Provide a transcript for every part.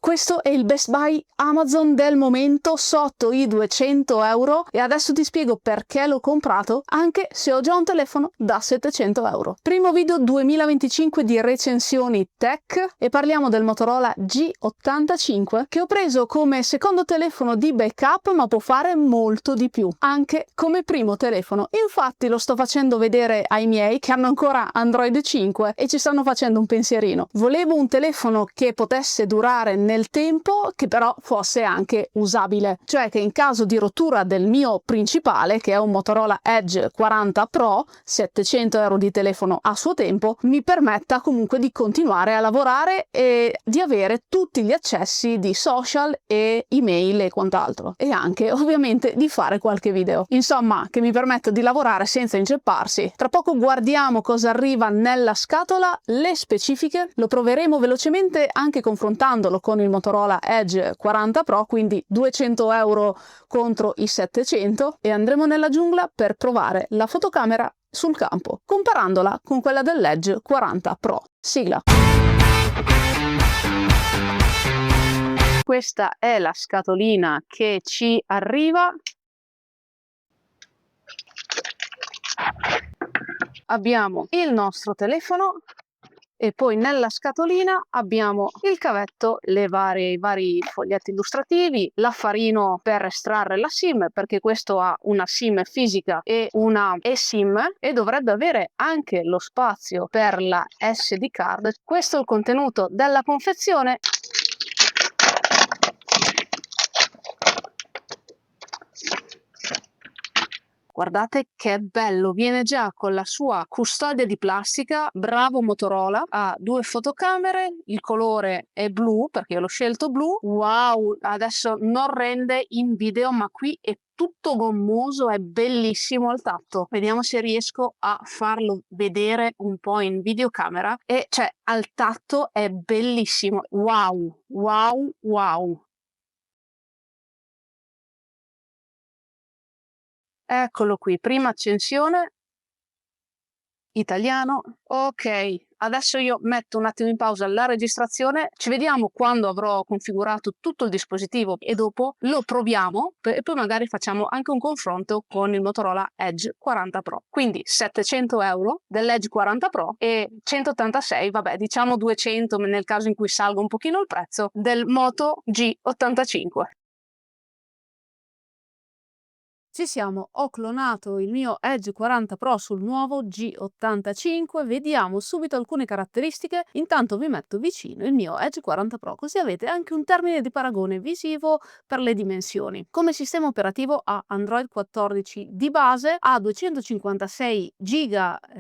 Questo è il Best Buy Amazon del momento, sotto i 200 euro, e adesso ti spiego perché l'ho comprato, anche se ho già un telefono da 700 euro. Primo video 2025 di recensioni tech e parliamo del Motorola G85 che ho preso come secondo telefono di backup, ma può fare molto di più, anche come primo telefono. Infatti lo sto facendo vedere ai miei che hanno ancora Android 5 e ci stanno facendo un pensierino. Volevo un telefono che potesse durare nel tempo, che però fosse anche usabile, cioè che in caso di rottura del mio principale, che è un Motorola Edge 40 Pro, 700 euro di telefono a suo tempo, mi permetta comunque di continuare a lavorare e di avere tutti gli accessi di social e email e quant'altro, e anche ovviamente di fare qualche video, insomma che mi permetta di lavorare senza incepparsi. Tra poco guardiamo cosa arriva nella scatola, le specifiche, lo proveremo velocemente anche confrontandolo con il Motorola Edge 40 Pro, quindi 200 euro contro i 700, e andremo nella giungla per provare la fotocamera sul campo, comparandola con quella dell'Edge 40 Pro. Sigla. Questa è la scatolina che ci arriva. Abbiamo il nostro telefono e poi nella scatolina abbiamo il cavetto, i vari foglietti illustrativi, l'affarino per estrarre la SIM, perché questo ha una SIM fisica e una eSIM, e dovrebbe avere anche lo spazio per la SD card. Questo è il contenuto della confezione. Guardate che bello, viene già con la sua custodia di plastica, bravo Motorola, ha due fotocamere, il colore è blu perché io l'ho scelto blu, wow, adesso non rende in video ma qui è tutto gommoso, è bellissimo al tatto. Vediamo se riesco a farlo vedere un po' in videocamera, e cioè al tatto è bellissimo, wow, wow, wow. Eccolo qui, prima accensione, italiano. Ok, adesso io metto un attimo in pausa la registrazione, ci vediamo quando avrò configurato tutto il dispositivo e dopo lo proviamo e poi magari facciamo anche un confronto con il Motorola Edge 40 Pro. Quindi 700 euro dell'Edge 40 Pro e 186, vabbè diciamo 200 nel caso in cui salga un pochino il prezzo, del Moto G85. Ci siamo, ho clonato il mio Edge 40 Pro sul nuovo G85, vediamo subito alcune caratteristiche, intanto vi metto vicino il mio Edge 40 Pro così avete anche un termine di paragone visivo per le dimensioni. Come sistema operativo ha Android 14 di base, ha 256 GB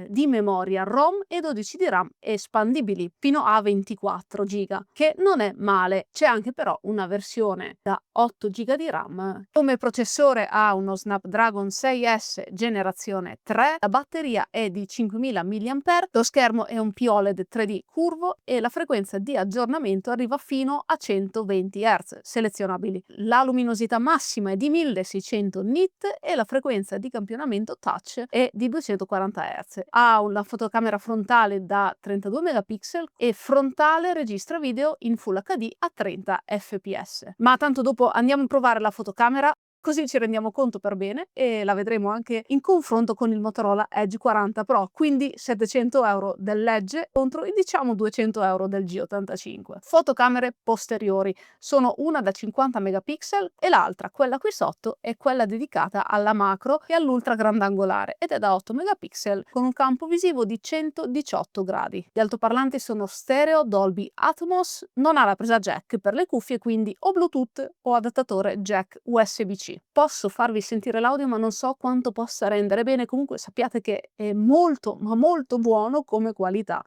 di memoria ROM e 12 di RAM espandibili fino a 24 GB, che non è male. C'è anche però una versione da 8 GB di RAM. Come processore ha uno Snapdragon 6S generazione 3, la batteria è di 5000 mAh, lo schermo è un POLED 3D curvo e la frequenza di aggiornamento arriva fino a 120 Hz selezionabili. La luminosità massima è di 1600 nit e la frequenza di campionamento touch è di 240 Hz. Ha una fotocamera frontale da 32 megapixel e frontale registra video in Full HD a 30 fps. Ma tanto dopo andiamo a provare la fotocamera, così ci rendiamo conto per bene e la vedremo anche in confronto con il Motorola Edge 40 Pro, quindi 700 euro dell'Edge contro i diciamo 200 euro del G85. Fotocamere posteriori sono una da 50 megapixel e l'altra, quella qui sotto, è quella dedicata alla macro e all'ultra grandangolare ed è da 8 megapixel con un campo visivo di 118 gradi. Gli altoparlanti sono stereo Dolby Atmos, non ha la presa jack per le cuffie, quindi o Bluetooth o adattatore jack USB-C. Posso farvi sentire l'audio ma non so quanto possa rendere bene, comunque sappiate che è molto ma molto buono come qualità.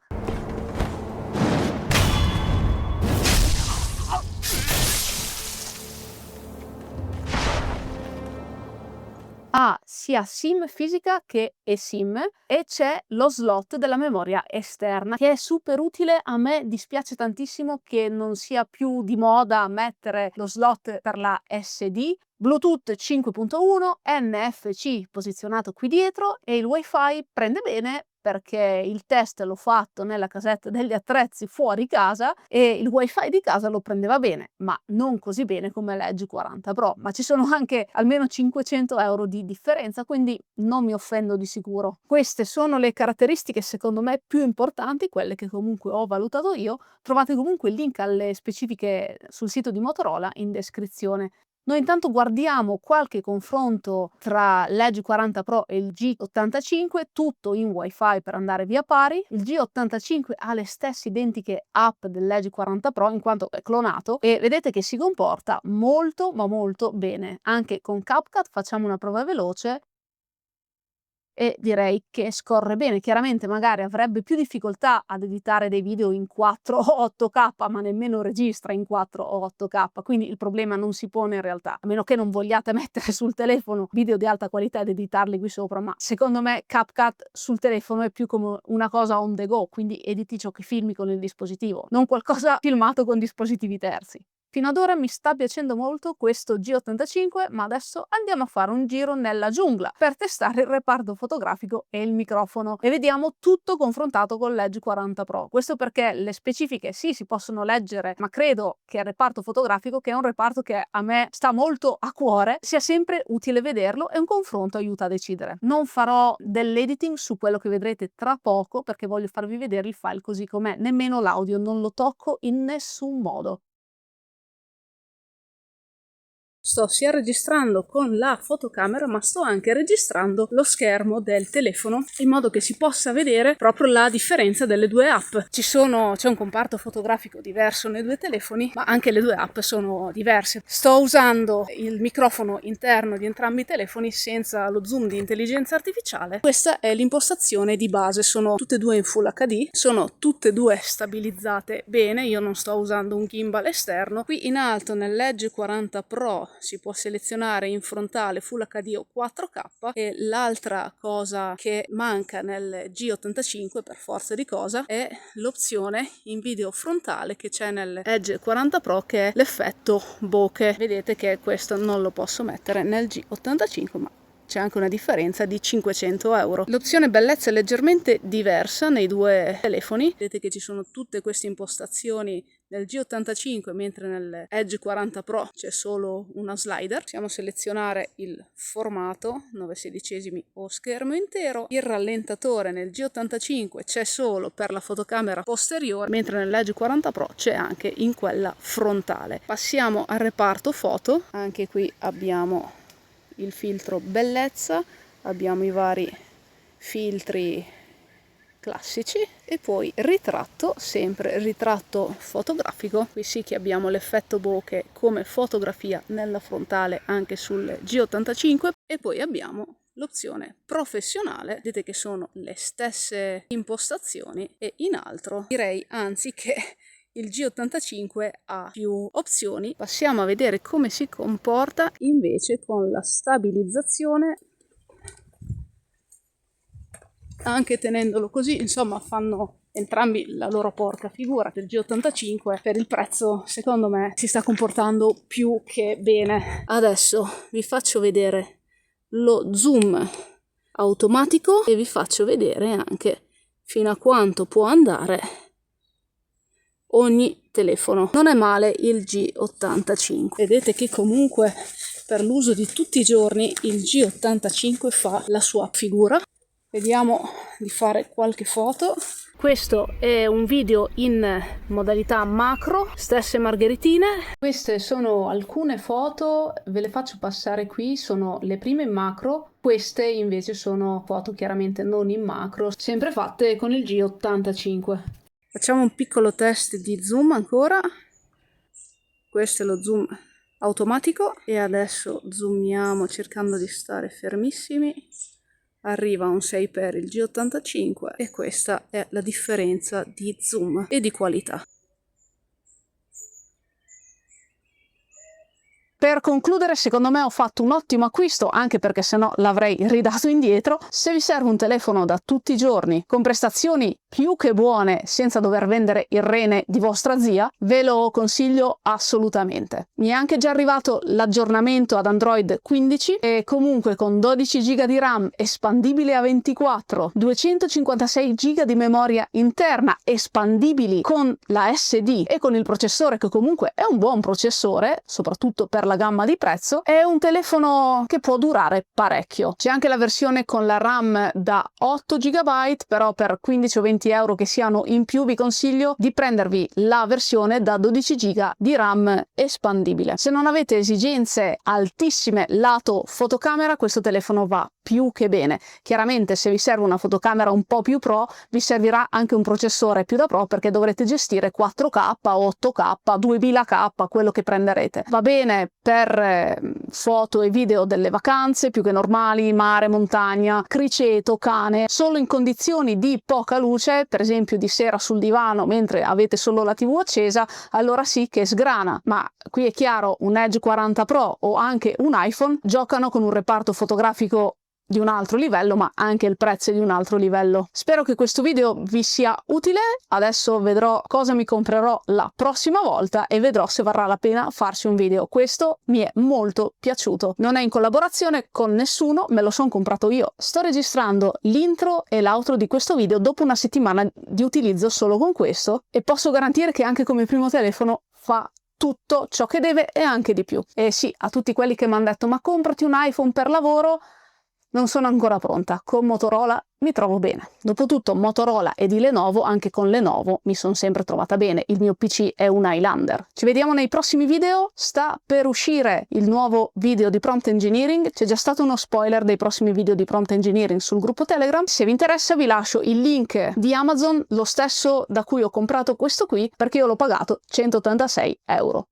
Ha sia SIM fisica che eSIM e c'è lo slot della memoria esterna che è super utile. A me dispiace tantissimo che non sia più di moda mettere lo slot per la SD. Bluetooth 5.1, NFC posizionato qui dietro e il Wi-Fi prende bene, perché il test l'ho fatto nella casetta degli attrezzi fuori casa e il wifi di casa lo prendeva bene, ma non così bene come l'Edge 40 Pro, ma ci sono anche almeno 500 euro di differenza, quindi non mi offendo di sicuro. Queste sono le caratteristiche secondo me più importanti, quelle che comunque ho valutato io. Trovate comunque il link alle specifiche sul sito di Motorola in descrizione. Noi intanto guardiamo qualche confronto tra l'Edge 40 Pro e il G85, tutto in wifi per andare via pari. Il G85 ha le stesse identiche app dell'Edge 40 Pro in quanto è clonato e vedete che si comporta molto ma molto bene. Anche con CapCut facciamo una prova veloce e direi che scorre bene. Chiaramente magari avrebbe più difficoltà ad editare dei video in 4 o 8K, ma nemmeno registra in 4 o 8K, quindi il problema non si pone in realtà, a meno che non vogliate mettere sul telefono video di alta qualità ed editarli qui sopra, ma secondo me CapCut sul telefono è più come una cosa on the go, quindi editi ciò che filmi con il dispositivo, non qualcosa filmato con dispositivi terzi. Fino ad ora mi sta piacendo molto questo G85, ma adesso andiamo a fare un giro nella giungla per testare il reparto fotografico e il microfono e vediamo tutto confrontato con l'Edge 40 Pro. Questo perché le specifiche sì, si possono leggere, ma credo che il reparto fotografico, che è un reparto che a me sta molto a cuore, sia sempre utile vederlo e un confronto aiuta a decidere. Non farò dell'editing su quello che vedrete tra poco perché voglio farvi vedere il file così com'è, nemmeno l'audio, non lo tocco in nessun modo. Sto sia registrando con la fotocamera, ma sto anche registrando lo schermo del telefono in modo che si possa vedere proprio la differenza delle due app. C'è un comparto fotografico diverso nei due telefoni, ma anche le due app sono diverse. Sto usando il microfono interno di entrambi i telefoni senza lo zoom di intelligenza artificiale. Questa è l'impostazione di base, sono tutte e due in Full HD, sono tutte e due stabilizzate bene, io non sto usando un gimbal esterno. Qui in alto nell'Edge 40 Pro si può selezionare in frontale Full HD o 4K e l'altra cosa che manca nel G85 per forza di cosa è l'opzione in video frontale che c'è nell'Edge 40 Pro, che è l'effetto bokeh. Vedete che questo non lo posso mettere nel G85, ma c'è anche una differenza di 500 euro. L'opzione bellezza è leggermente diversa nei due telefoni. Vedete che ci sono tutte queste impostazioni nel G85, mentre nell'Edge 40 Pro c'è solo una slider. Possiamo selezionare il formato 9/16 o schermo intero. Il rallentatore nel G85 c'è solo per la fotocamera posteriore, mentre nell'Edge 40 Pro c'è anche in quella frontale. Passiamo al reparto foto. Anche qui abbiamo il filtro bellezza, abbiamo i vari filtri classici e poi ritratto, sempre ritratto fotografico. Qui sì che abbiamo l'effetto bokeh come fotografia nella frontale anche sul G85 e poi abbiamo l'opzione professionale. Vedete che sono le stesse impostazioni e in alto direi anzi che il G85 ha più opzioni. Passiamo a vedere come si comporta invece con la stabilizzazione, anche tenendolo così, insomma fanno entrambi la loro porca figura. Il G85 per il prezzo secondo me si sta comportando più che bene. Adesso vi faccio vedere lo zoom automatico e vi faccio vedere anche fino a quanto può andare ogni telefono. Non è male il G85. Vedete che comunque per l'uso di tutti i giorni il G85 fa la sua figura. Vediamo di fare qualche foto. Questo è un video in modalità macro, stesse margheritine. Queste sono alcune foto, ve le faccio passare qui, sono le prime in macro. Queste invece sono foto chiaramente non in macro, sempre fatte con il G85. Facciamo un piccolo test di zoom ancora. Questo è lo zoom automatico e adesso zoomiamo cercando di stare fermissimi. Arriva un 6 per il G85 e questa è la differenza di zoom e di qualità. Per concludere, secondo me ho fatto un ottimo acquisto, anche perché sennò l'avrei ridato indietro. Se vi serve un telefono da tutti i giorni, con prestazioni più che buone, senza dover vendere il rene di vostra zia, ve lo consiglio assolutamente. Mi è anche già arrivato l'aggiornamento ad Android 15 e comunque con 12 GB di RAM espandibile a 24, 256 GB di memoria interna espandibili con la SD e con il processore che comunque è un buon processore, soprattutto per la gamma di prezzo, è un telefono che può durare parecchio. C'è anche la versione con la RAM da 8 GB, però per 15 o 20 euro che siano in più vi consiglio di prendervi la versione da 12 GB di RAM espandibile. Se non avete esigenze altissime lato fotocamera, questo telefono va più che bene. Chiaramente se vi serve una fotocamera un po' più pro vi servirà anche un processore più da pro, perché dovrete gestire 4K, 8K, 2000K, quello che prenderete. Va bene per foto e video delle vacanze più che normali, mare, montagna, criceto, cane, solo in condizioni di poca luce, per esempio di sera sul divano mentre avete solo la TV accesa, allora sì che sgrana. Ma qui è chiaro, un Edge 40 Pro o anche un iPhone giocano con un reparto fotografico di un altro livello, ma anche il prezzo è di un altro livello. Spero che questo video vi sia utile. Adesso vedrò cosa mi comprerò la prossima volta e vedrò se varrà la pena farci un video. Questo mi è molto piaciuto. Non è in collaborazione con nessuno, me lo sono comprato io. Sto registrando l'intro e l'outro di questo video dopo una settimana di utilizzo solo con questo e posso garantire che anche come primo telefono fa tutto ciò che deve e anche di più. E sì, a tutti quelli che mi hanno detto ma comprati un iPhone per lavoro, non sono ancora pronta. Con Motorola mi trovo bene. Dopotutto Motorola e di Lenovo, anche con Lenovo mi sono sempre trovata bene. Il mio PC è un Highlander. Ci vediamo nei prossimi video. Sta per uscire il nuovo video di Prompt Engineering. C'è già stato uno spoiler dei prossimi video di Prompt Engineering sul gruppo Telegram. Se vi interessa vi lascio il link di Amazon, lo stesso da cui ho comprato questo qui, perché io l'ho pagato 186 euro.